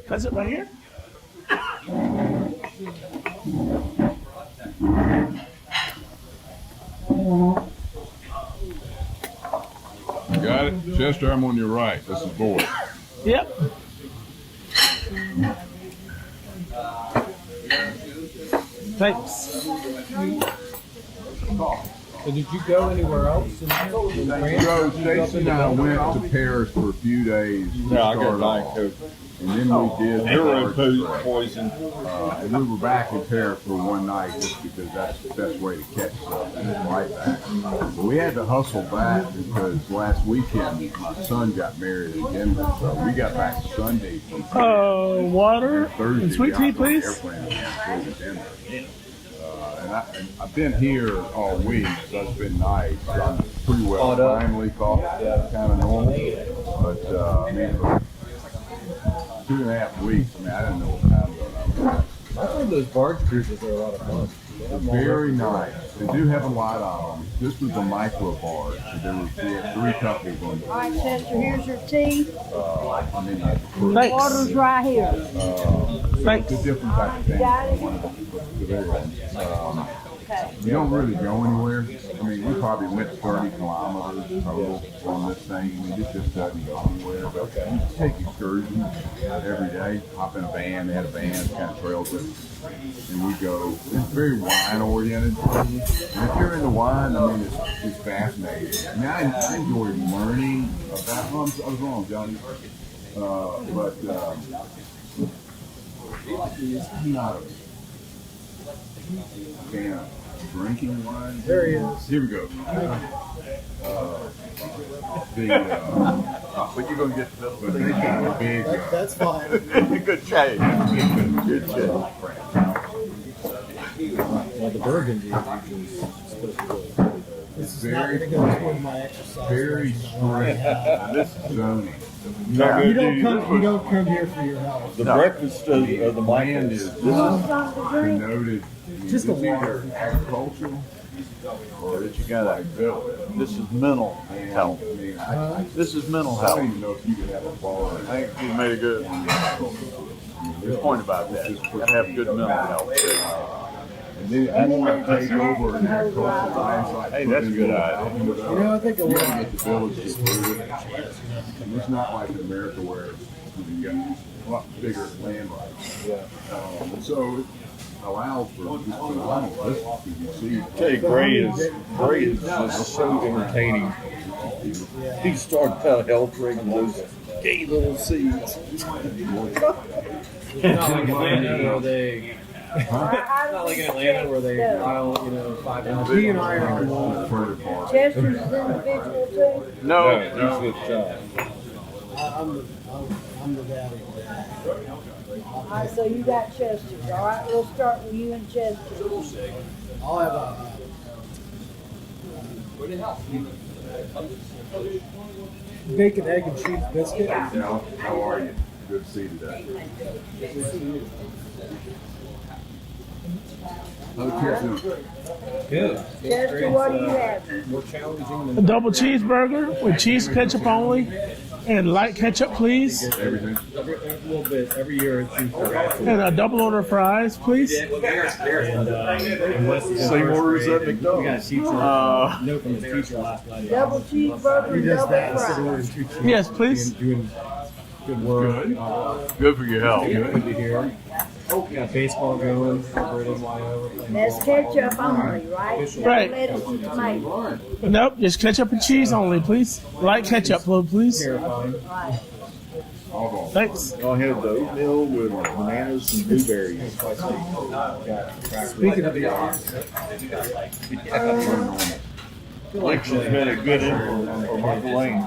That's it right here. Got it? Chester, I'm on your right. This is Boyd. Yep. Thanks. So did you go anywhere else? In France? So Stacy and I went to Paris for a few days. No, I got Diet Coke. And then we did Hero poison. and we were back in Paris for one night just because that's the best way to catch the flight back. But we had to hustle back because last weekend my son got married in Denver, so we got back Sunday. Water Thursday, and sweet tea, got on the please. airplane and flew to Denver. And I've been here all week, so it's been nice. So I'm pretty well finally caught kind of normal. But I mean, for 2.5 weeks, I mean, I didn't know what time to go. I heard those barge cruises are a lot of fun. Very nice. They do have a lot on them. This was a micro barge. So there were three couples on All right, Chester, here's your tea. and then you had the crew. Thanks. Water's right here. Thanks. It's a different type of thing. Got it? One of the bigger ones. Okay. We don't really go anywhere. I mean, we probably went 30 kilometers total on this thing. I mean, it just doesn't go anywhere. But we take excursions every day. Hop in a van. They had a van, kind of trails it. And we go. It's very wine oriented. And if you're into wine, I mean, it's fascinating. I mean, I enjoy learning about. Oh, I was wrong, Johnny. I'm not a fan of drinking wine. There he is. Here we go. But you're gonna get the they got a big. That's fine. Good change. Good change. Well, the burgundy is supposed to go. This is not Very, going to go toward my exercise. very strict. This is zoning. You don't come here for your health. The breakfast of the Land Michaels. is Something to drink? denoted. Just a it's either water. agricultural or it's You gotta. This is mental health. I mean, I This is mental don't health. even know if you could have a bar. I think you made a good point about that. To have good mental health. And then I want to take over and agricultural lands like. Hey, that's a good idea. You know, I think a You lot gotta get the village to approve it. And it's not like in America where you got a lot bigger land rights. And so it allows for just phenomenal listeners. You I tell you, Gray is just so entertaining. He started out health rating those gay little seeds. It's not like Atlanta where they. It's not like in Atlanta where they file, 5 hours. He and I are see Chester's individual too? No, he's with child. I'm the daddy. All right, so you got Chester's. All right, we'll start with you and Chester. I'll have a. Bacon, egg, and cheese biscuit. Now, how are you? Good to see you today. How's the kids doing? Good. Chester, what do you have? More challenging A than double cheeseburger with cheese ketchup only and light ketchup, please. Everything? a little bit. Every year it's usually. And a double order of fries, please. And Wes is in Same first orders grade, at and McDonald's. We got a teacher. Note from his teacher last night. Double cheeseburger, He does double that instead of fries. ordering 2 cheese. Yes, please. Doing good work. Good for your health. Good to hear. Got baseball going over at NYO. That's ketchup only, right? Right. Lettuce and tomato. Nope, just ketchup and cheese only, please. Light ketchup, please. Terrifying. Right. All of Thanks. I'll have the oatmeal with bananas and blueberries. Speaking of the Lex has been a good influence for Michael Lane.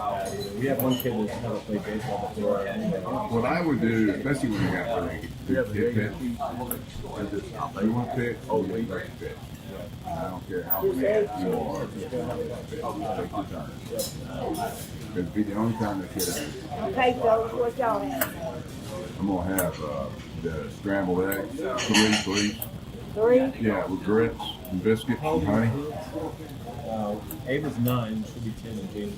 we have one kid that's never played baseball before. What I would do, especially when you got like hit pitch, I just you want to pitch, oh wait, let you pitch. And I don't care how many you are, just take your turn. It'd be the only time they kid out. Okay, fellas, what y'all have? I'm gonna have the scrambled eggs, 3, please. 3? Yeah, with grits and biscuits and honey. Ava's 9, she'll be 10 in January.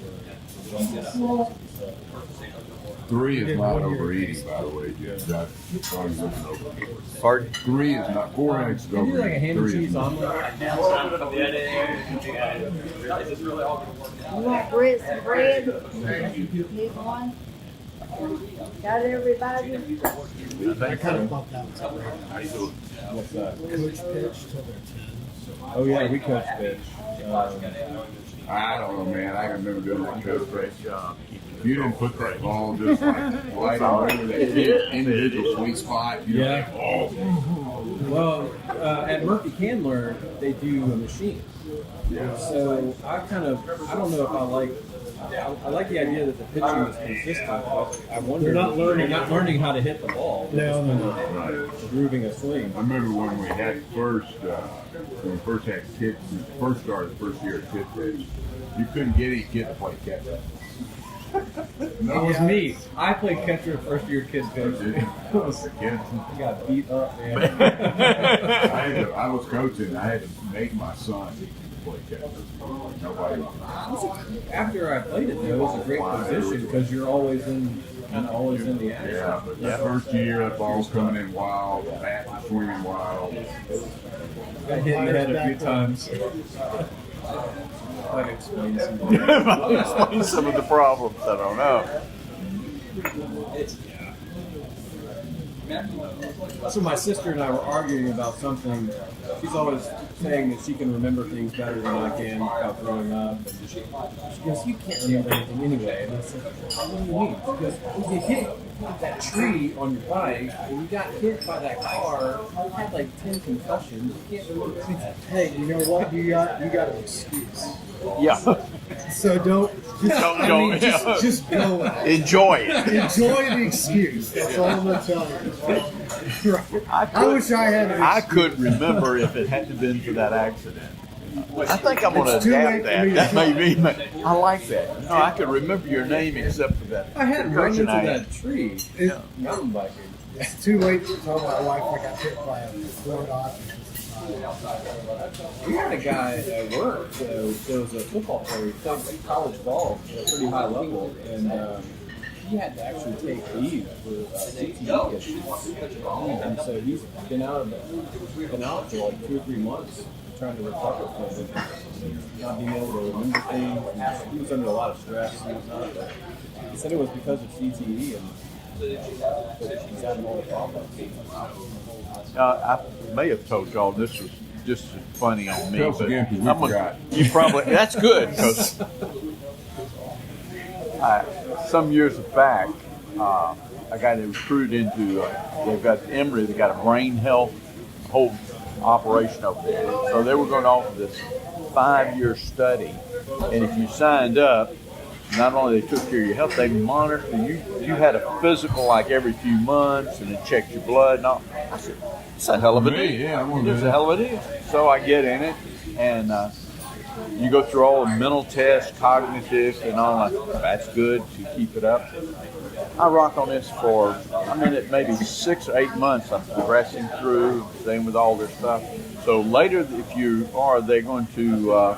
3 is not overeating, by the way, Jim. That's always looking over. Pardon? 3 is not, 4 eggs is Can you do like a overeating. ham and 3 is cheese not. omelet? You want grits and bread? Need one? Got everybody? I kind of thought that was great. What's that? Coach pitch till they're 10. Oh yeah, we coach pitch. I don't know, man. I can remember doing that coach race. You didn't put that ball just like right over that individual sweet spot. You Yeah. know, like, oh. Well, at Murphy Candler, they do a machine. Yeah. So I don't know if I like the idea that the pitching is consistent, but I wonder They're not learning how to hit the ball. They're No, just no, kind Right. of grooving a swing. I remember when we had when we first had kids, first started the first year of kid pitch, you couldn't get any kid to play catch. It was me. I played catcher first year kids coach. Kids. I got beat up, man. I was coaching. I had to make my son play catcher. Nobody. After I played it, though, it was a great position because you're always in the action. Yeah, but the first year, that ball's coming in wild, the bat was swinging wild. Got hit in the head a few times. That explains some. Explain some of the problems. I don't know. So my sister and I were arguing about something. She's always saying that she can remember things better than I can about growing up. And she goes, "You can't remember anything anyway." And I said, "What do you mean?" She goes, "You hit that tree on your bike, and you got hit by that car. You had like 10 concussions. You can't remember anything." Hey, you know what? You got an excuse. Yeah. So don't just go with it. Enjoy it. Enjoy the excuse. That's all I'm gonna tell you. Right. I wish I had an I excuse. could remember if it hadn't been for that accident. I think I'm going to It's too adapt late for me that. to That may be. I like that. No, I could remember your name except for that. I had run into concussion I had. that tree It- mountain biking. It's too late to tell my wife I got hit by a Florida Dodgers. We had a guy at work, there was a football player, he played college ball at a pretty high level, and he had to actually take leave for CTE issues. And so he's been out for like 2 or 3 months trying to recover from it, not being able to remember things. He was under a lot of stress. He said it was because of CTE, and he's having all the problems. I may have told y'all this was just funny on me, Tell us but again, 'cause we I'm forgot. you probably that's good because some years back, a guy that was recruited into they've got Emory, they got a brain health whole operation over there, so they were going to offer this 5-year study, and if you signed up, not only they took care of your health, they monitored you. You had a physical like every few months, and they checked your blood and all. I said, "It's a hell of a Me, deal. yeah, I wanna do It's a that." hell of a deal." So I get in it, and you go through all the mental tests, cognitive, and all that. That's good to keep it up. I rock on this for, it maybe 6 or 8 months. I'm progressing through, staying with all this stuff. So later, if you are, they're going to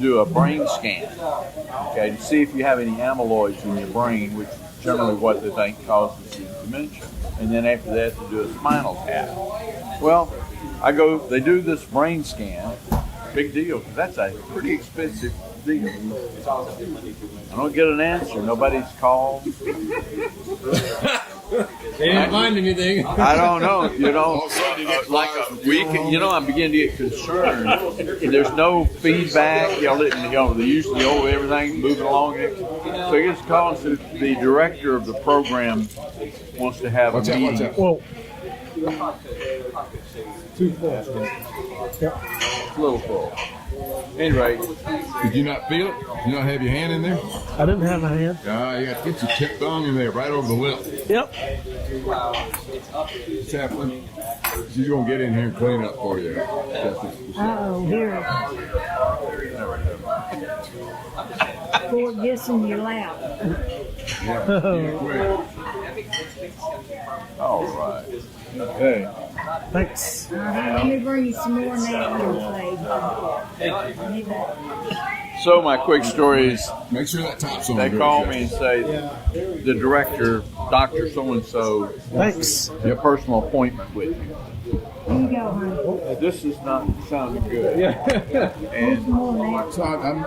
do a brain scan, okay, to see if you have any amyloids in your brain, which is generally what they think causes your dementia. And then after that, they do a spinal tap. Well, they do this brain scan, big deal, because that's a pretty expensive deal. I don't get an answer. Nobody's called. They didn't find anything. I don't know, like a week, I'm beginning to get concerned. There's no feedback, they usually everything moving along. So he gets called to the director of the program wants to have a meeting. Well, Too full. It's a little full. Anyway, Did you not feel it? Did you not have your hand in there? I didn't have a hand. You got to get your tip thumb in there, right over the lip. Yep. Chaplain, she's gonna get in here and clean up for you. Uh-oh, here. Fort gets in your lap. Quick. all right. Okay. Thanks. Let me bring you some more napkins, baby. Need that. So my quick story is Make sure that top's on. they good, call Jeff. me and say the director, Dr. So-and-so, Thanks. a personal appointment with you. Here you go, honey. This is not sounding good. And More now. So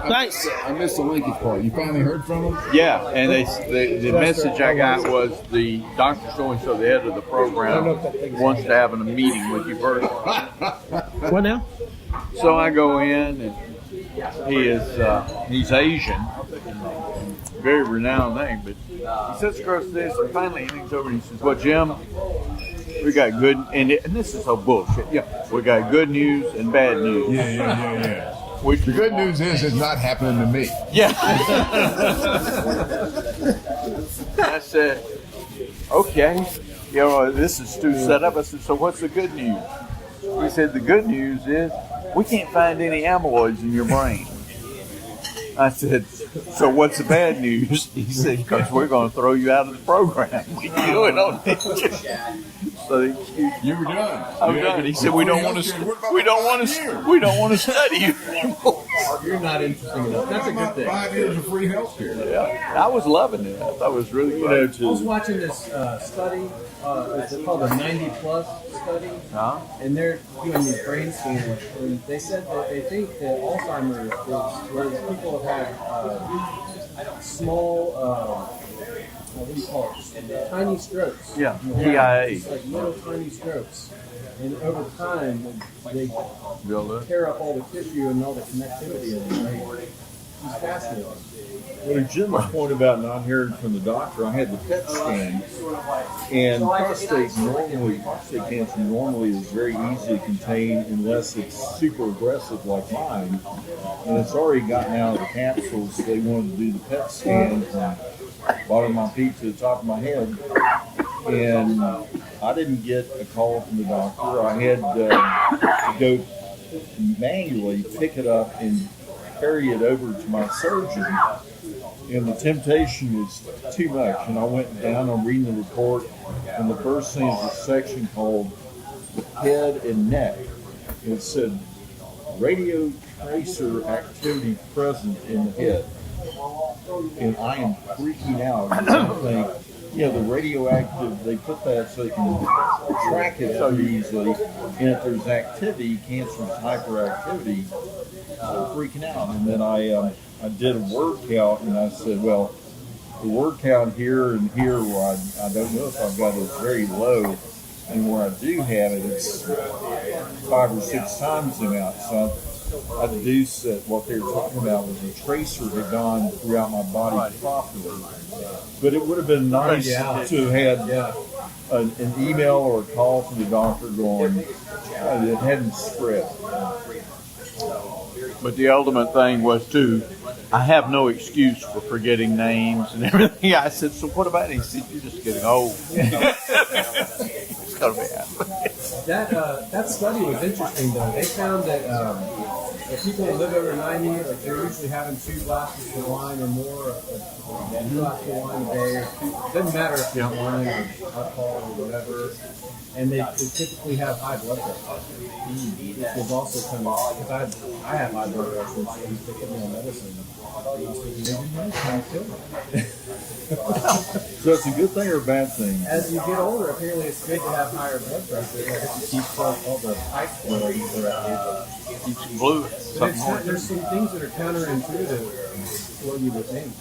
Thanks. I missed the linkage part. You finally heard from him? yeah, and the message I got was the Dr. So-and-so, the head of the program, wants to have a meeting with you first. What now? So I go in, and he's Asian, very renowned name, but he sits across this, and finally he leans over and he says, "Well, Jim, we got good, and this is so bullshit. Yeah, we got good news and bad news." Yeah. Which The good news is it's not happening to me. yeah. I said, "Okay, you know, this is too set up." I said, "So what's the good news?" He said, "The good news is we can't find any amyloids in your brain." I said, "So what's the bad news?" He said, "Because we're going to throw you out of the program. We do it on this." So the excuse, You were done. I'm done. He said, "We don't want to study you anymore." You're not interesting enough. That's a good thing. 5 years of free health care. Yeah, I was loving it. I thought it was really good. I was watching this study. It's called a 90+ study, Huh? and they're doing these brain scans. And they said that they think that Alzheimer's is where people have had small, what do you call it? Tiny strokes. Yeah, In the brain. TIA. Just like little tiny strokes. And over time, they Build up. tear up all the tissue and all the connectivity in the brain. It's fascinating. Well, to Jim's point about not hearing from the doctor, I had the PET scan, and prostate cancer normally is very easy to contain unless it's super aggressive like mine. And it's already gotten out of the capsules, so they wanted to do the PET scan from bottom of my feet to the top of my head. And I didn't get a call from the doctor. I had to go manually pick it up and carry it over to my surgeon, and the temptation was too much. And I went down, I'm reading the report, and the first thing is a section called head and neck. And it said radio tracer activity present in the head. And I am freaking out because I think, the radioactive, they put that so they can track it so easily. And if there's activity, cancerous hyperactivity, I'm freaking out. And then I did a word count, and I said, well, the word count here and here, where I don't know if I've got it very low, and where I do have it, it's 5 or 6 times the amount. So I deduced that what they were talking about was a tracer had gone throughout my body properly. But it would have been nice to have had an email or a call from the doctor going, it hadn't spread. But the ultimate thing was I have no excuse for forgetting names and everything. I said, "So what about it?" He said, "You're just getting old." It's gonna be happening. That study was interesting though. They found that if people live over 90, like they're usually having 2 glasses of wine or more, a glass of wine a day. It doesn't matter if it's wine or alcohol or whatever. And they typically have high blood pressure. Which was also kind of, because I have high blood pressure, so they put me on medicine. So it's a good thing or a bad thing? As you get older, apparently it's good to have higher blood pressure. Like it keeps all the pipes flowing throughout. Keeps you fluid. There's some things that are counterintuitive what you would think.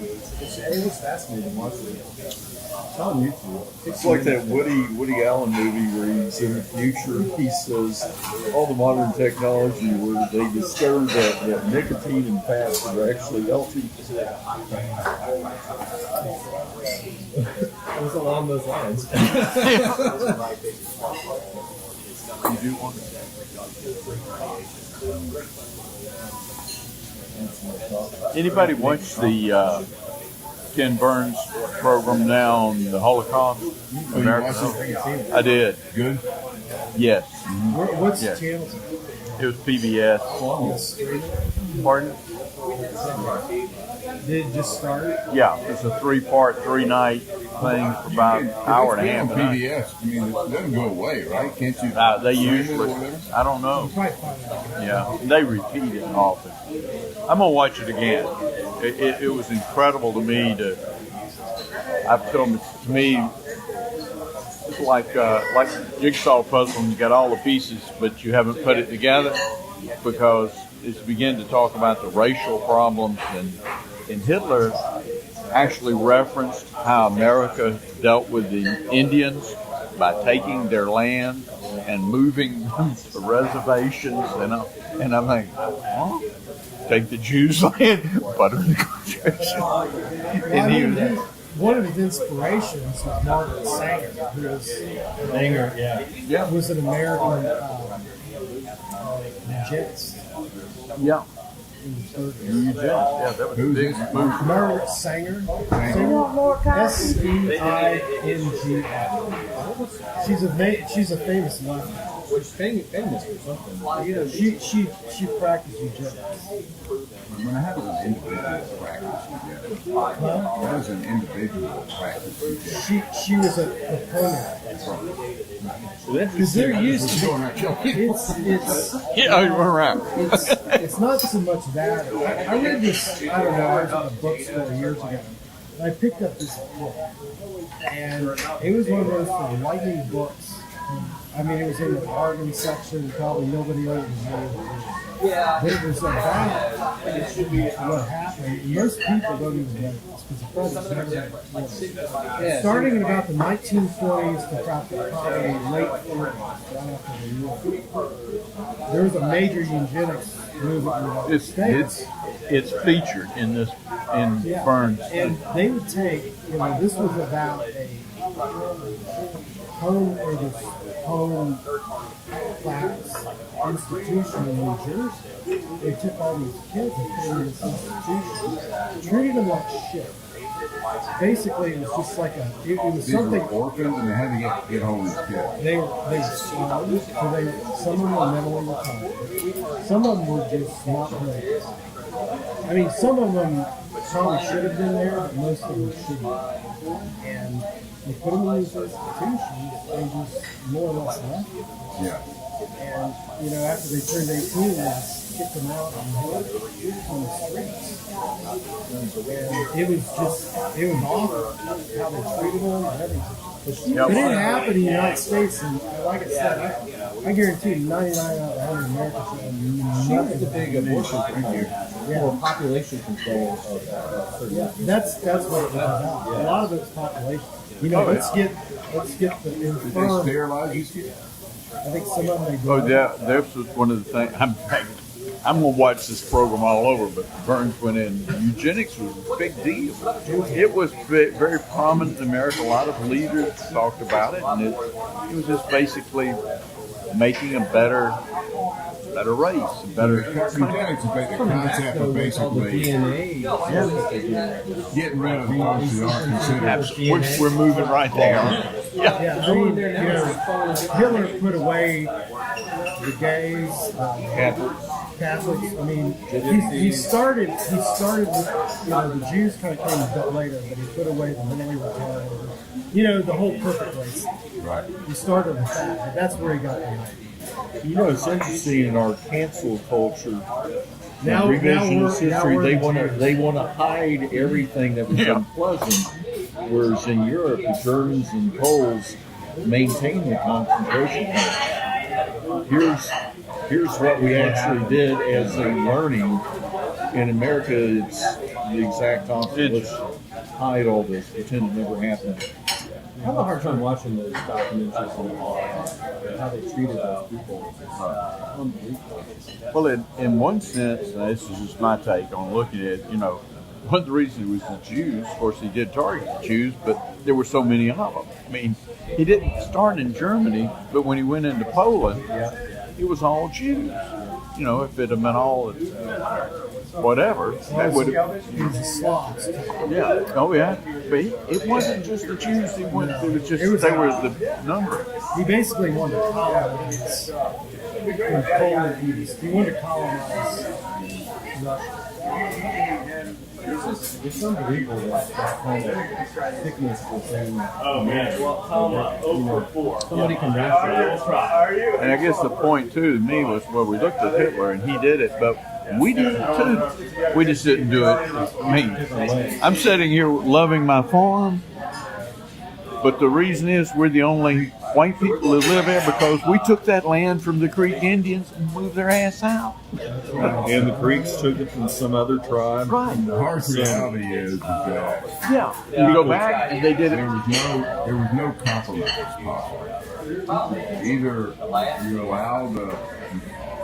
It was fascinating watching it. It's on YouTube. It's like that Woody Allen movie where he's in the future and he says all the modern technology where they discovered that nicotine and fats are actually healthy. It was along those lines. You do want Anybody watch the Ken Burns program now on the Holocaust? American. I did. Good. Yes. What's Yes. the channel? It was PBS. Pardon? Did it just start? Yeah, it's a 3-part, 3-night thing for about an hour and a half. On a night. PBS, I mean, it doesn't go away, right? Can't you? They stream it or usually, whatever? I don't know. Probably find out. Yeah, they repeat it often. I'm gonna watch it again. It was incredible to me I've told them, to me, it's like a jigsaw puzzle, and you got all the pieces, but you haven't put it together, because it's beginning to talk about the racial problems, and Hitler actually referenced how America dealt with the Indians by taking their land and moving them to reservations, and I'm like, huh? Take the Jews' land, put them in the concentration. And he was, One of his inspirations was Margaret Sanger, who was an American eugenics yeah. in the 30s. Yeah, that was a Who's big this? move. Margaret Sanger. You want more coffee? Seinger. She's a famous left. She's famous for something. You know, she practiced eugenics. When I had an individual practice, that was an individual practice. She was a proponent. Because they're used to it's Yeah, you were right. it's not so much that. I read this, I don't know, I was at a bookstore years ago. And I picked up this book. And it was one of those enlightening books. I mean, it was in the bargain section, probably nobody else was reading. But it was about what happened. Most people don't even read this because the president's never read it. Starting in about the 1920s to probably late 30s, right after the war, there was a major eugenics movement in the United States. It's featured in Burns. And they would take, this was about a home class institution in New Jersey. They took all these kids and put them in this institution, treated them like shit. Basically, it was just like it was These something. were orphans, and they had to get hold of these kids. They were slow, so some of them were mentally retarded. Some of them were just not great. I mean, some of them probably should have been there, but most of them shouldn't. And they put them in these institutions, they just more or less left. Yeah. And, after they turned 18, they kicked them out on the streets. And it was awful how they treated them and everything. But it didn't happen in the United States, and like I said, I guarantee 99 out of 100 Americans have She was nothing. the big abortion for population control of certain. Yeah, that's what it was about. A lot of it's population. Let's get the Did they infirm. sterilize these kids? I think some of them they do. Oh, that was one of the things. I'm going to watch this program all over, but Burns went in. Eugenics was a big deal. It was very prominent in America. A lot of leaders talked about it, and it was just basically making a better race, a better Eugenics is the concept of basically getting rid of the ones that aren't considered. We're moving right there. Yeah, I mean, Hitler put away the gays, Catholics. I mean, he started with, the Jews kind of came a bit later, but he put away the mentally retarded. The whole perfect race. Right. He started with that, but that's where he got the idea. It's interesting in our cancel culture. Now Revisionist we're history. Jews. They want to hide everything that was unpleasant, whereas in Europe, the Germans and Poles maintained the concentration camps. Here's what we actually did as a learning. In America, it's the exact opposite. Let's hide all this, pretend it never happened. I have a hard time watching those documentaries on how they treated those people. It's unbelievable. Well, in one sense, and this is just my take on looking at it, one of the reasons was the Jews. Of course, he did target the Jews, but there were so many of them. I mean, he didn't start in Germany, but when he went into Poland, it was all Jews. If it had been all whatever, that would have. He was a Slavs. Yeah. Oh, yeah. But it wasn't just the Jews. It was just they were the number. He basically wanted to colonize from Poland east. He wanted to colonize Russia. It's unbelievable that kind of thickness within. Oh man. Well, tell them over 4. Somebody can wrap it. And I guess the point too to me was, well, we looked at Hitler and he did it, but we did it too. We just didn't do it. Me, I'm sitting here loving my farm, but the reason is we're the only white people that live there because we took that land from the Creek Indians and moved their ass out. And the Creeks took it from some other tribe. Right. The harsh reality is that Yeah. You go back and they did it. there was no compromise possible. Either you allow the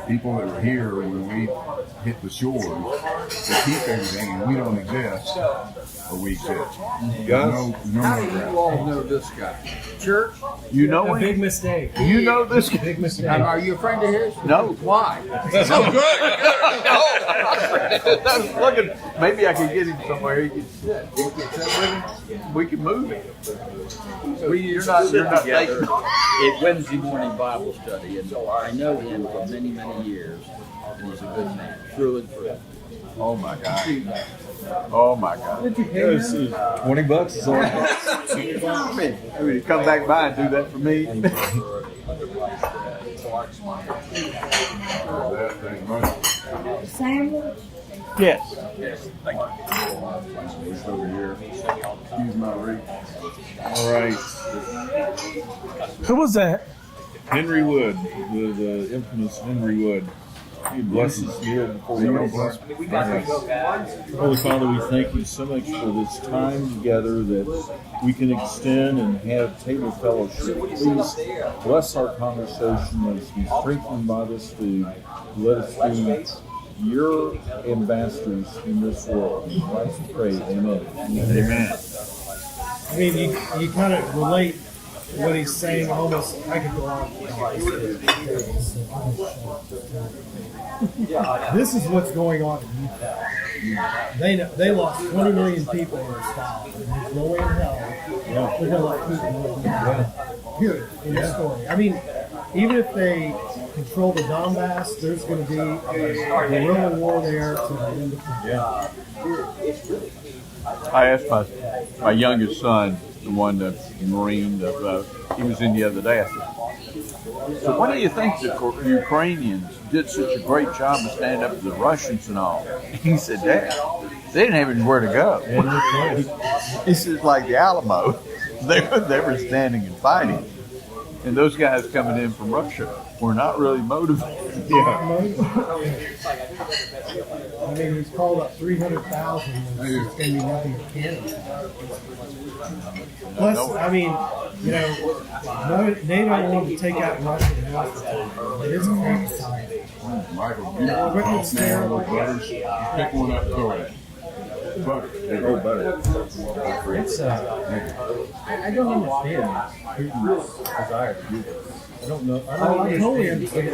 people that were here when we hit the shores to keep everything and we don't exist, or we exist. Guys, No How middle do you ground. all know this guy? Church? You know A big him? mistake. You know this guy? Big mistake. Are you a friend of his? No. Why? Look at, maybe I could get him somewhere he could sit. He could sit with him. We could move him. You're not together taking. at Wednesday morning Bible study, and I know him for many, many years, and he's a good man, through and through. Oh my God. Oh my God. Yes, $20 is all. I mean, come back by and do that for me. That thing money. Sandwich? Yes. It's over here. Excuse my reach. All right. Who was that? Henry Wood, the infamous Henry Wood. He bless his meal before he goes. Holy Father, we thank you so much for this time together that we can extend and have table fellowship. Please bless our conversation. Let us be strengthened by this food. Let us be your ambassadors in this world. In Christ we pray. Amen. Amen. I mean, you kind of relate what he's saying almost. I could go on. This is what's going on in Utah. They lost 20 million people in this fire. And there's no way in hell they're going to let Putin win. Period. In the story. I mean, even if they control the Donbass, there's going to be a guerrilla war there to the end of time. I asked my youngest son, the one that Marine, he was in the other day. I said, so why do you think the Ukrainians did such a great job of standing up to the Russians and all? He said, Dad, they didn't have anywhere to go. This is like the Alamo. They were standing and fighting. And those guys coming in from Russia were not really motivated. I mean, he's called up 300,000 and there's going to be nothing to Canada. Plus, I mean, you know, NATO wanted to take out Russia and Africa. It isn't that time. Michael, you know, now, butters, pick one up, throw it. Butter. Oh, butter. It's, I don't understand Putin's desire to do this. I don't know. I totally understand.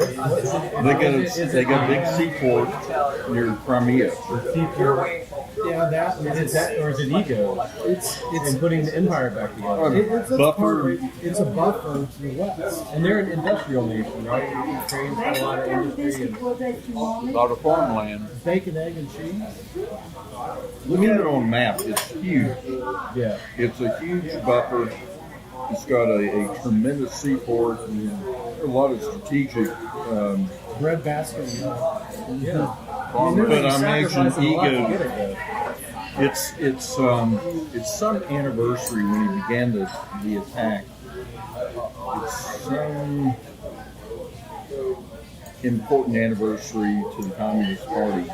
They got a big seaport near Crimea. Yeah, that is that, or is it ego? It's putting the empire back together. It's a Buffer. It's a buffer to the west, and they're an industrial nation, right? Ukraine's got a lot of industry and A lot of farmland. bacon, egg, and cheese. Look at it on a map. It's huge. Yeah. It's a huge buffer. It's got a tremendous seaport and a lot of strategic. Breadbasket. Yeah. But I imagine ego. It's some anniversary when he began the attack. It's some important anniversary to the Communist Party.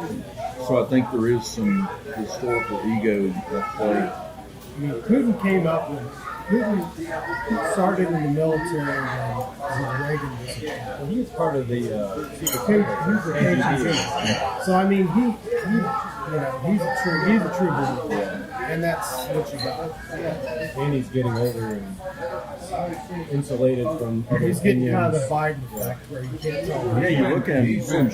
So I think there is some historical ego at play. I mean, Putin came up with. Putin started in the military when Reagan was in charge. Well, he was part of the He was a KGB. So I mean, he's a true believer, and that's what you got. and he's getting older and insulated from other He's getting kind of the opinions. Biden effect where you can't tell. Yeah, you look at him, He's been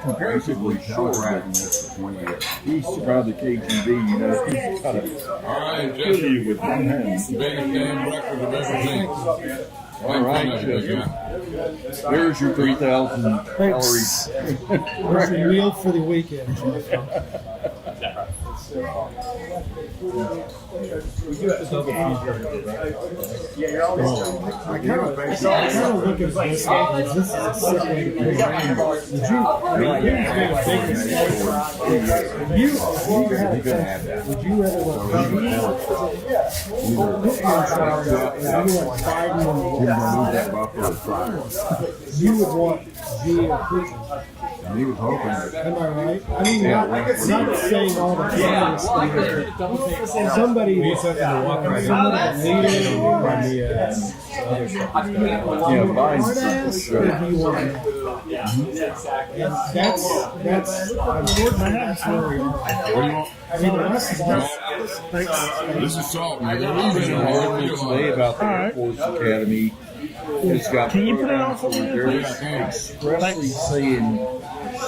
comparatively short, riding but this for 20 years. he survived the KGB, you know, he's got a All right, kill you with one hand. biggest damn breakfast I've ever seen. All right, Jessica. There's your 3,000 calories. There's your meal for the weekend, Jeff. We do have a double feature, right? I kind of look at this as this is a sick way to play games. Would you rather you would want G or Cooper? And he was hoping that. Am I right? I mean, not saying all the famous stuff. Somebody Mine's or do you want that's unfortunate story. I mean, This is salt, man. today about the Air Force Academy. It's got Can you put it on for me? they're expressly saying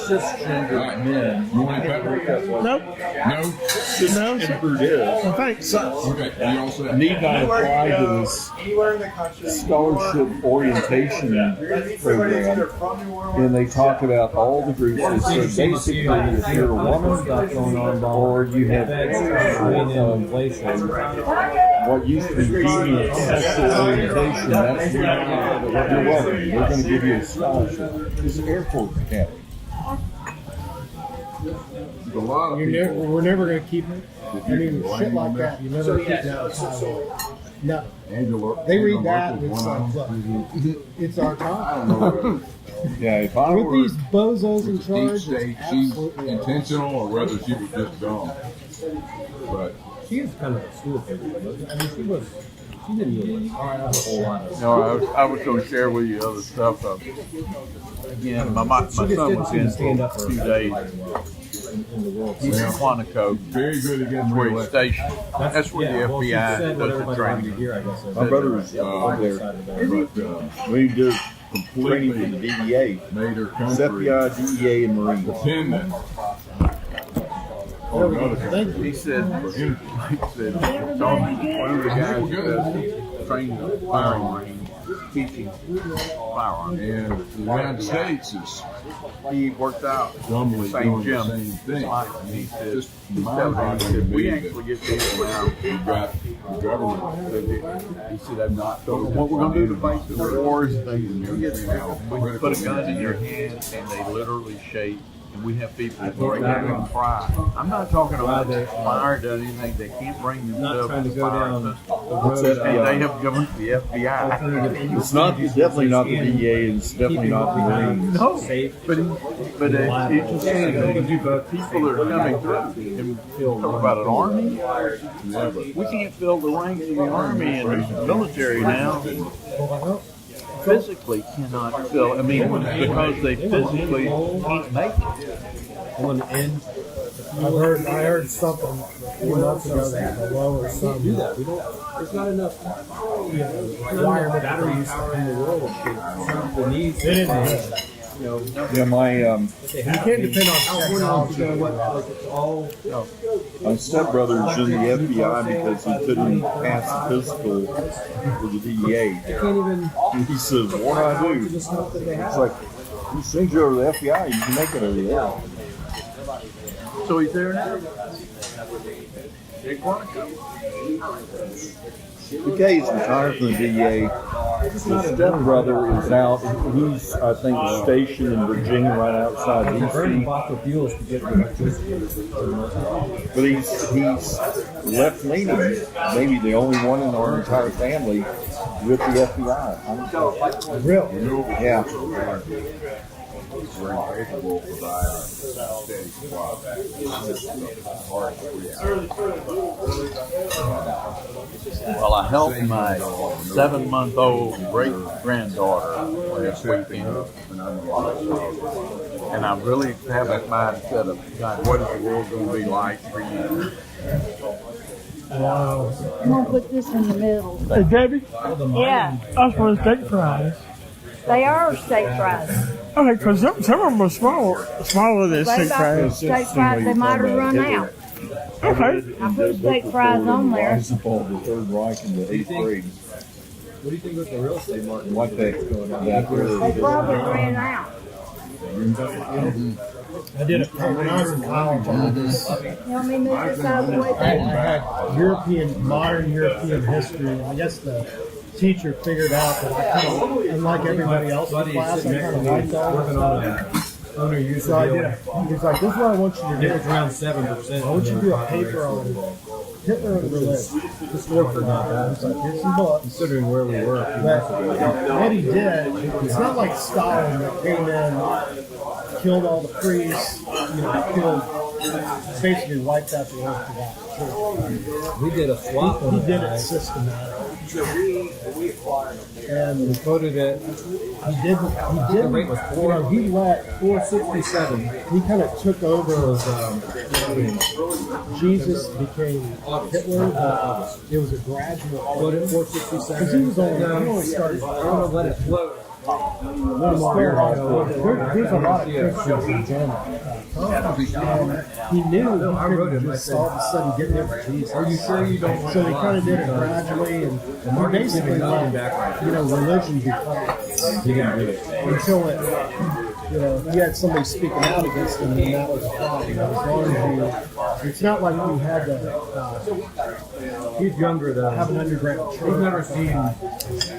cisgender men. You want that? Nope. No? Cisgender is. Well, thanks. Okay, you all set? Need not apply to this scholarship orientation program, and they talk about all the groups. They say basically, if you're a woman or you have what used to be deviant sexual orientation, that's you're welcome. We're going to give you a scholarship. It's Air Force Academy. A lot of people. We're never going to keep it. I mean, shit like that, you never keep that out of Iowa. No. Angela, They read that, and it's like, look, it's our I time. don't know whether Yeah, if I With were these bozos in each charge, state it's she's absolutely intentional or whether she was just dumb. But She is kind of a stool pigeon. I mean, she didn't really a whole lot of No, I was going to share with you other stuff. Again, my son was in for a few days. in the world. He's in Quantico. very good at getting Where real he's stationed. That's where the FBI does the training. My brother was over there. But We did training for the DEA. made her It's country FBI, DEA, and Marines. dependent There on we go. another Thank country. you. He said, one of the guys that trained firearms, teaching firearms. And the United States is He worked out dumbly St. doing the Jim. same thing. And he said, Just he said, we actually get people now. We've got the government. He said, I'm not. So what we're going to do to fight the wars, we put a gun in your hand and they literally shake. And we have people break down and cry. I'm not talking about the fire done anything. They can't bring themselves trying to to go fire down system. And they have given the FBI. It's not definitely not the DEA, and it's definitely not the Marines. No, but it's just saying that people are coming through. And talk about an army. We can't fill the ranks of the army and the military now. Physically cannot fill. I mean, because they physically can't make it. I heard something a few months ago that the lower some do that. There's not enough requirement batteries in the world. The needs. They didn't. Yeah, my You can't depend on technology. my stepbrother's in the FBI because he couldn't pass the physical for the DEA. Can't even. And he says, "What do I do?" The stuff that they have. It's like, we send you over to the FBI, you can make it over there. So he's there now. The guy's retired from the DEA. His stepbrother is out. He's, I think, stationed in Virginia right outside D.C. But he's left-leaning, maybe the only one in our entire family with the FBI. Really? Yeah. We're incapable of providing steady supply. Well, I helped my 7-month-old great-granddaughter last weekend. And I really have that mindset of, God, what is the world going to be like for you? I'm gonna put this in the middle. Hey, Debbie, Yeah, I was for steak fries. they are steak fries. Okay, because some of them are smaller than They steak got fries. steak fries, they might have run out. Okay. I put steak fries on there. Rise of all the Third Reich in the 8th grade. What do you think about the real estate market? Like that. They probably ran out. I did it when I was in college. I did this. Help me move this out of the way. I had modern European history. I guess the teacher figured out that I kind of, unlike everybody else in the class, I kind of liked that. Owner used So I did it. He's like, this is what I want you to do. It's around 7%. I want you to do a paper on Hitler and Berlin. Just work for that. He's like, here's some books. Considering where we were. But what he did, it's not like Stalin that came in, killed all the priests, basically wiped out the Orthodox Church. We did a swap on He that did guy. it systematically. And We quoted it. he did. The rate was He let 467. he kind of took over. Jesus became Hitler, but it was a gradual. Quoted 467. Because he only started. I don't know, let it float. There's a lot of Christians in Germany. And he knew he couldn't just all of a sudden get there for Jesus. Are you sure you don't want So they kind of did it gradually, and he basically let religion decline You can do it. until it, you had somebody speaking out against him, and that was a problem. As long as it's not like we had to He's younger though. have an underground He's church. never seen.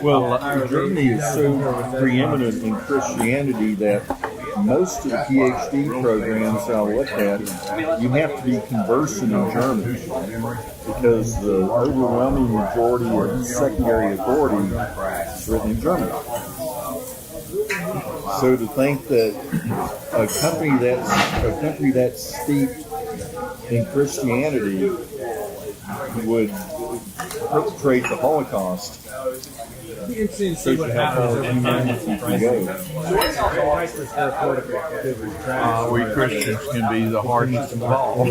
Well, Germany is so preeminent in Christianity that most of the PhD programs I looked at, you have to be conversant in German because the overwhelming majority of secondary authority is written in German. So to think that a country that's steeped in Christianity would perpetrate the Holocaust, It's interesting to see shows what you how happens far over humanity can go. We Christians can be the harshest of all.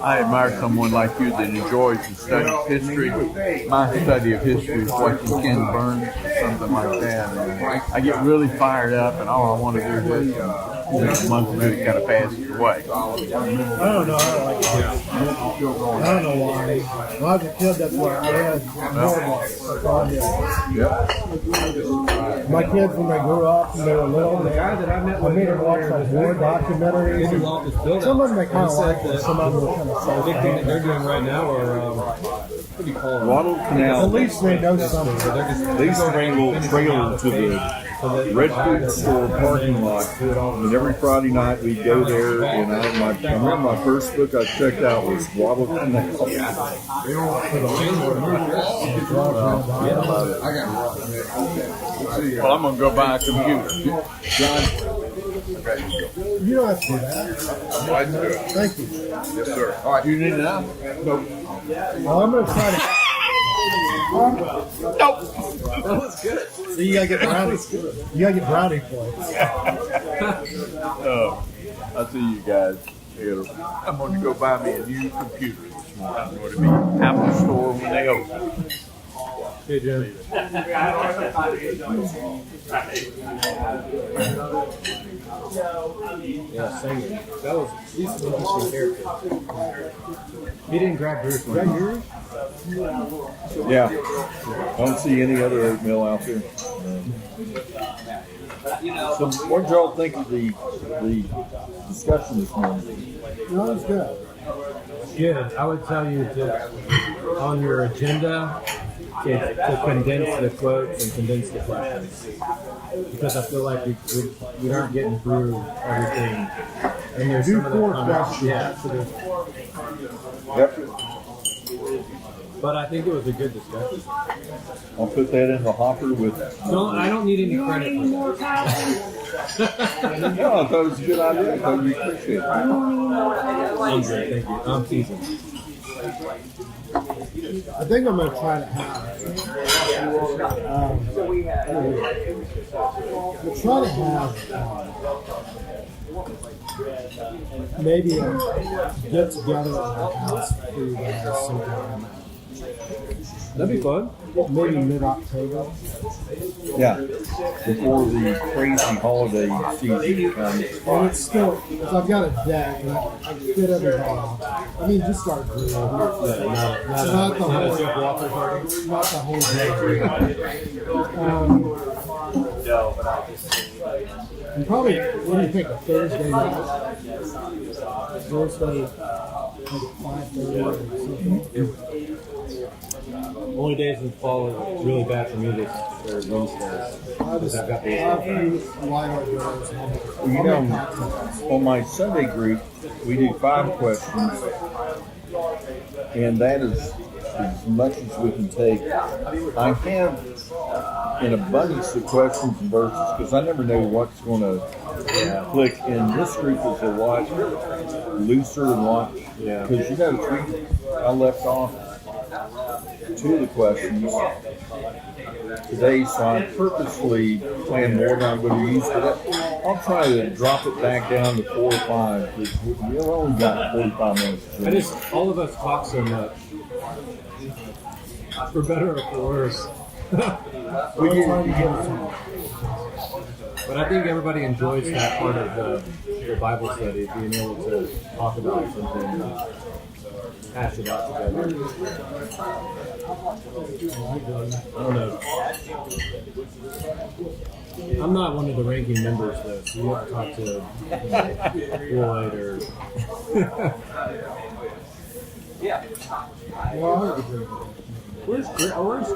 I admire someone like you that enjoys the study of history. My study of history is watching Ken Burns or something like that. And I get really fired up, and all I want to do is this. And a month ago, it kind of passes away. I don't know. I don't know why. When I was a kid, that's what I had. That's all I did. My kids, when they grew up and they were little, I made them watch like war documentaries. Some of them they kind of liked it. Some of them were kind of The big thing that sad. they're doing right now are what do you call it? Guadalcanal. At least they know something. They used to bring a little trailer to the Red Food Store parking lot, and every Friday night we'd go there. And I remember my first book I checked out was Guadalcanal. Well, I'm going to go buy a computer. You don't have to do that. Thank you. Yes, sir. All right. You need it now? Well, I'm going to try to. That was good. So you gotta get brownie. You gotta get brownie points. I'll see you guys later. I'm going to go buy me a new computer. I'm going to be Apple Store when they open. Hey, Jim. Yeah, same. That was he's an interesting character. He didn't grab yours. Was that yours? Yeah, I don't see any other oatmeal out there. So, what did y'all think of the discussion this morning? No, it's good. Good. I would tell you to on your agenda to condense the quotes and condense the questions, because I feel like we aren't getting through everything. And there's Do some of the 4 comments- questions. Yeah. Yep, But I think it was a good discussion. I'll put that in the hopper with. I don't need any You want credit any for more coffee? Yeah, I thought it was a good idea. I thought you'd appreciate it. You want any more that. coffee? I'm good, thank you. I'm seasoned. I think I'm gonna try to have. We'll try to have maybe a get together at our house for you guys sometime. That'd be fun. Maybe mid-October. Yeah, before the crazy holiday season comes. And it's still, because I've got a deck and I get everybody. I mean, just start grilling. Not the whole day. And probably, what do you think, a Thursday night? Thursday, like 5:30 or something? Only days in the fall it's really bad for me this or Wednesdays. Because I've got the You know, on my Sunday group, we do 5 questions, and that is as much as we can take. I have an abundance of questions and verses because I never know what's going to click. And this group is a lot looser and lot, because you know, I left off 2 of the questions today, so I purposely plan more than I'm going to use for that. I'll try to drop it back down to 4 or 5 because we've only got 45 minutes. All of us talk so much, for better or for worse. But I think everybody enjoys that part of the Bible study, being able to talk about something, hash it out together. I don't know. I'm not one of the ranking members though, so you have to talk to Floyd or. Where's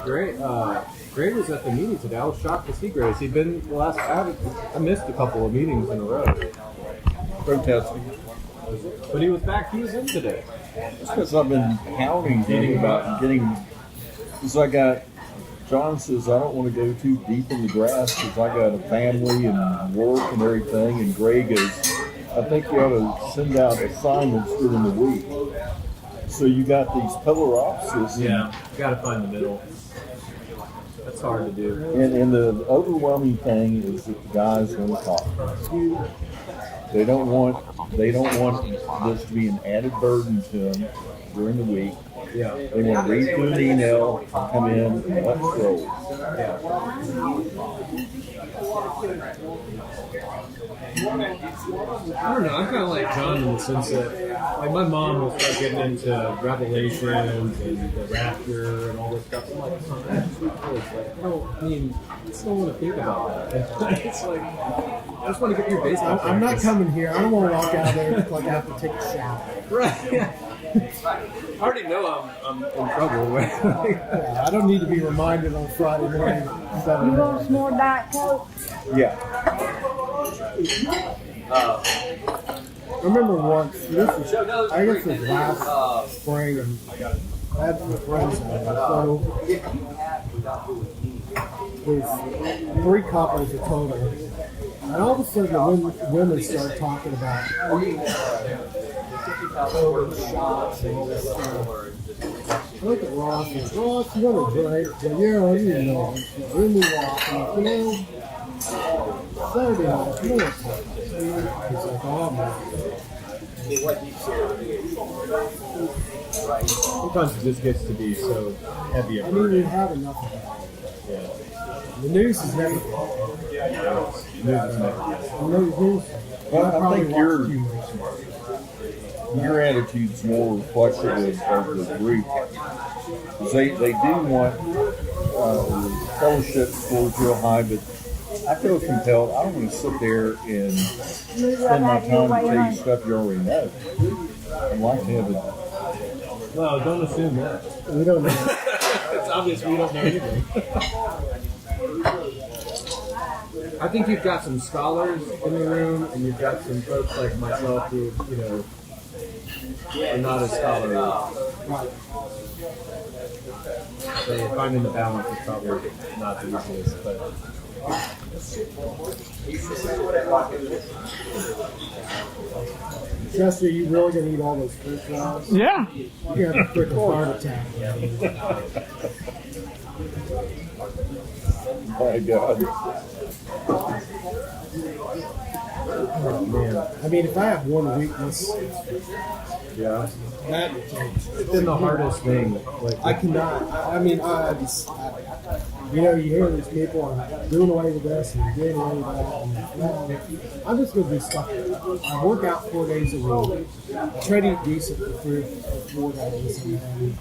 Gray? Gray was at the meeting today. I was shocked to see Gray. He'd been the last. I missed a couple of meetings in a row. Protesting. But he was back. He was in today. That's because I've been hounding him about getting. Because I got. John says I don't want to go too deep in the grass because I got a family and work and everything. And Gray goes, I think you ought to send out assignments during the week. So you got these polar opposites. Yeah, you got to find the middle. That's hard to do. And the overwhelming thing is that the guys want to talk. They don't want this to be an added burden to them during the week. Yeah. They want to read through an email, come in, and let's roll. I don't know. I'm kind of like John in the sense that, like, my mom will start getting into Revelations and the rapture and all this stuff. I'm like, oh, that's I mean, I just don't want to think about that. It's like, I just want to get your baseball. I'm not coming here. I don't want to walk out there like I have to take a shower. Right. Yeah. I already know I'm in trouble. Yeah, I don't need to be reminded on Friday morning. You want some more Diet Coke? Yeah. I remember once, I guess it was last spring, and I had some friends over. So there's 3 couples in total. And all of a sudden the women started talking about shots and all this stuff. I look at Ross and Ross, you want to drink? But yeah, you know, when we walk, and you know, Saturday night, you know what's happening. He's like, oh man. Sometimes it just gets to be so heavy. I mean, we have enough of that. Yeah. The news is never. Well, I think your attitude's more reflective of the group. Because they do want fellowship scores real high, but I feel compelled. I don't want to sit there and spend my time to tell you stuff you already know. I'd like to have it. No, don't assume that. We don't know. It's obvious we don't know anything. I think you've got some scholars in the room, and you've got some folks like myself who, you know, are not as scholarly. So finding the balance is probably not the easiest, but. Chester, you really gonna eat all those fruit fries? Yeah. You're gonna have a freaking heart attack. My God. Oh man. I mean, if I have one weakness, Yeah. that It's been the hardest thing. Like, I cannot. I mean, you know, you hear these people are doing away with this and doing away with that. And I'm just going to do stuff. I work out 4 days a week. I try to eat decent for 4 days. And then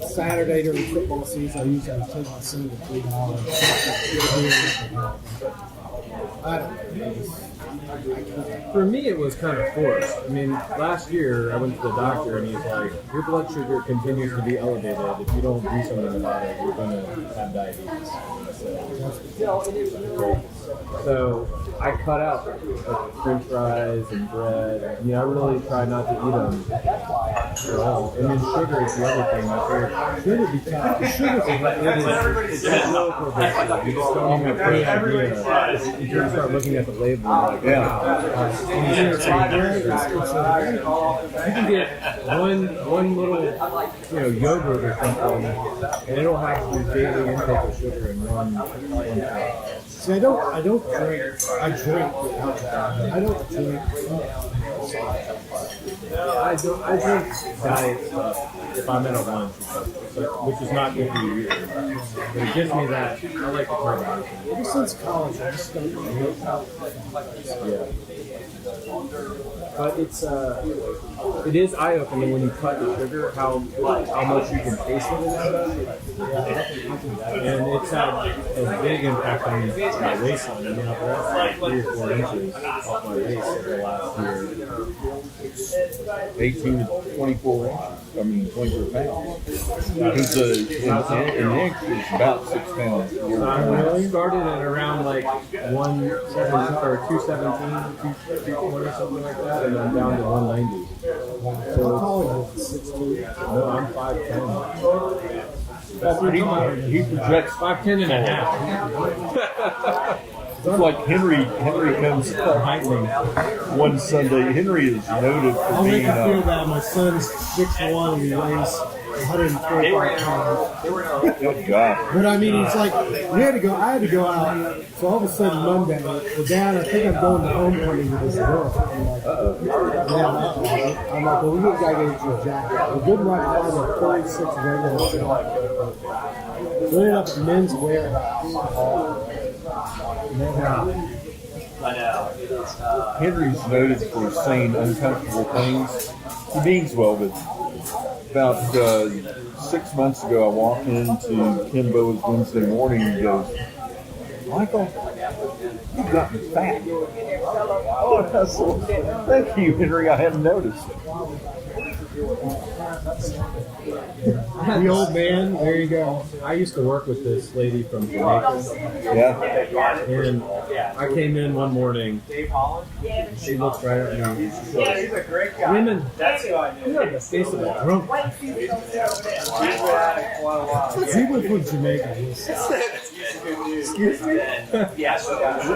Saturday during football season, I usually take my son to $3. I don't know. For me, it was kind of forced. I mean, last year I went to the doctor and he's like, your blood sugar continues to be elevated. If you don't do something about it, you're going to have diabetes. So I cut out like, French fries and bread. I mean, I really try not to eat them at all. And then sugar is the other thing. My favorite. Sugar be tough. Sugar's It's so pervasive. You just don't even have any idea. You just start looking at the label and you're like, wow. You can get one little, yogurt or something, and it'll have your daily intake of sugar in one cup. See, I don't drink. I drink alcohol. I don't drink. I drink diet stuff if I'm at a lunch, which is not good for you either. But it gives me that. I like the carbonation. Ever since college, I just don't drink. Yeah. But it is eye-opening when you cut the sugar how much you can taste it in that. And it's had a big impact on my waistline. I mean, I've lost like 3 or 4 inches off my waist over the last year. 18 to 24 inches. I mean, 24 pounds. Because an inch is about 6 pounds. So I started at around like 117 or 217, 220 or something like that, and I'm down to 190. So How 16. no, I'm 5'10". He projects 5'10" and a half. It's like Henry comes Heightening. one Sunday. Henry is noted for I'll make being you feel bad. My son's 6'1" and he weighs 145 pounds. oh God. But I mean, it's like I had to go out. So all of a sudden Monday, well, Dad, I think I'm going to homecoming with this girl. I'm like, yeah, I'm like, well, we gotta get you a jacket. A good right find a 36 regular jacket. So we ended up at men's warehouse. Henry's noted for saying uncomfortable things. He means well, but about 6 months ago, I walked into Ken Boa's Wednesday morning and he goes, Michael, you've gotten fat. Oh, that's so, thank you, Henry. I hadn't noticed. The old man, there you go. I used to work with this lady from Jamaica, Yeah. and I came in one morning. She looked right at me. She said, "Women, you have the face of a drunk." He was from Jamaica. Excuse me?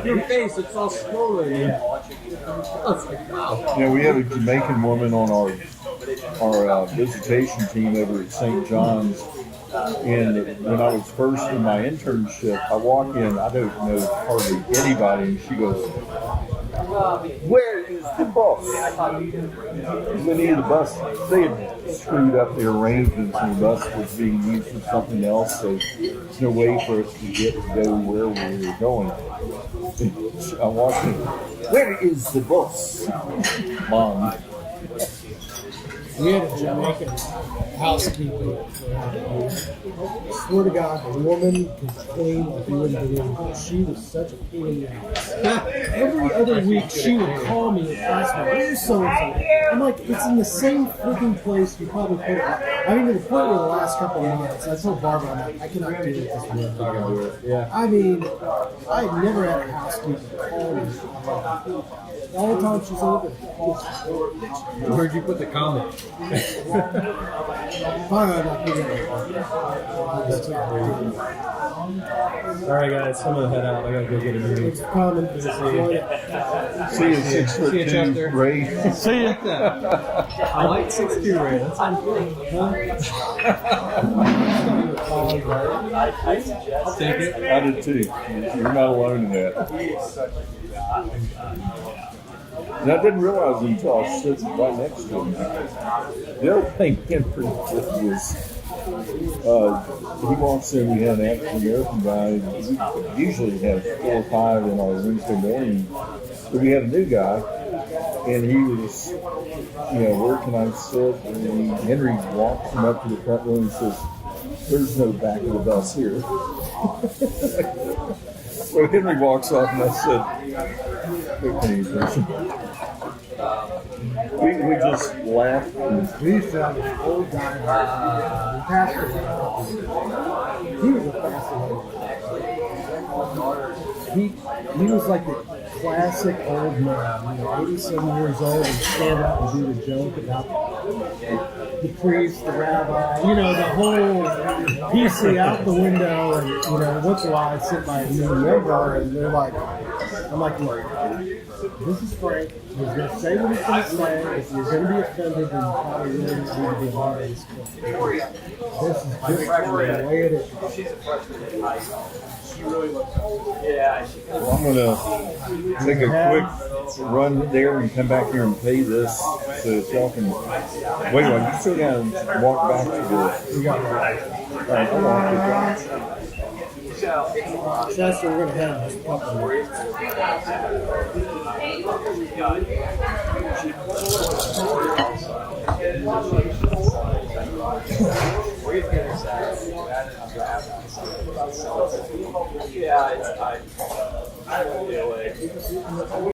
Your face, it's all swollen. I was like, wow. We have a Jamaican woman on our visitation team over at St. John's. And when I was first in my internship, I walk in, I don't know hardly anybody, and she goes, "Where is the bus?" We needed the bus. They had screwed up the arrangements, and the bus was being used for something else, so there's no way for us to go where we were going. And I walked in, "Where is the bus, Mom?" We had a Jamaican housekeeper. Swear to God, the woman could clean like you wouldn't believe it. She was such a pain in the ass. Every other week, she would call me and ask me, "Where's so-and-so?" I'm like, it's in the same freaking place you probably put it. I mean, to the point where the last couple of months, I told Barbara, I'm like, I cannot deal with this woman. Yeah. I mean, I've never had a housekeeper call me. All the time she's over. Where'd you put the comment? Alright guys, I'm gonna head out. I gotta go get a meeting. It's common. Good to see you. See you, 6'2" Chester. Ray. See ya. I like 6'2" Ray. That sounds good. I'll take it. I did too. You're not alone in that. And I didn't realize until I was sitting right next to him. The other thing Henry did was, he walks in, we had an African American guy. We usually have 4 or 5 in our Wednesday morning. But we had a new guy, and he was, where can I sit? And Henry walks him up to the front room and says, "There's no back of the bus here." So Henry walks off, and I said, "Quit paying attention." We just laughed. And We used to have this old guy. He passed away. He was a fascinating. He was like the classic old man, 87 years old, and stand up and do the joke about the priest, the rabbi, the whole PC out the window, and once in a while I sit by a new member, and they're like, I'm like, look, this is Frank. He's going to say what he's going to say. If you're going to be offended, then you probably really need to be honest. This is just the way it is. well, I'm going to take a quick run there and come back here and pay this so that y'all can. Wait a minute, you still got to walk back to the. We got All right, I'll walk with you. so that's what we're going to have this couple of Yeah, I don't feel like